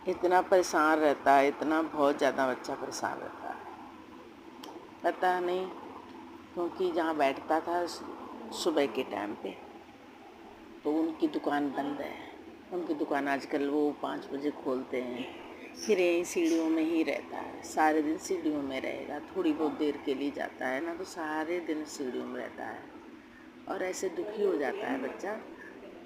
इतना परेशान रहता है, इतना बहुत ज़्यादा बच्चा परेशान रहता है, पता नहीं। क्योंकि जहाँ बैठता था सुबह के टाइम पे तो उनकी दुकान बंद है। उनकी दुकान आजकल वो 5 बजे खोलते हैं। फिर यहीं सीढ़ियों में ही रहता है, सारे दिन सीढ़ियों में रहेगा। थोड़ी बहुत देर के लिए जाता है ना तो सारे दिन सीढ़ियों में रहता है। और ऐसे दुखी हो जाता है बच्चा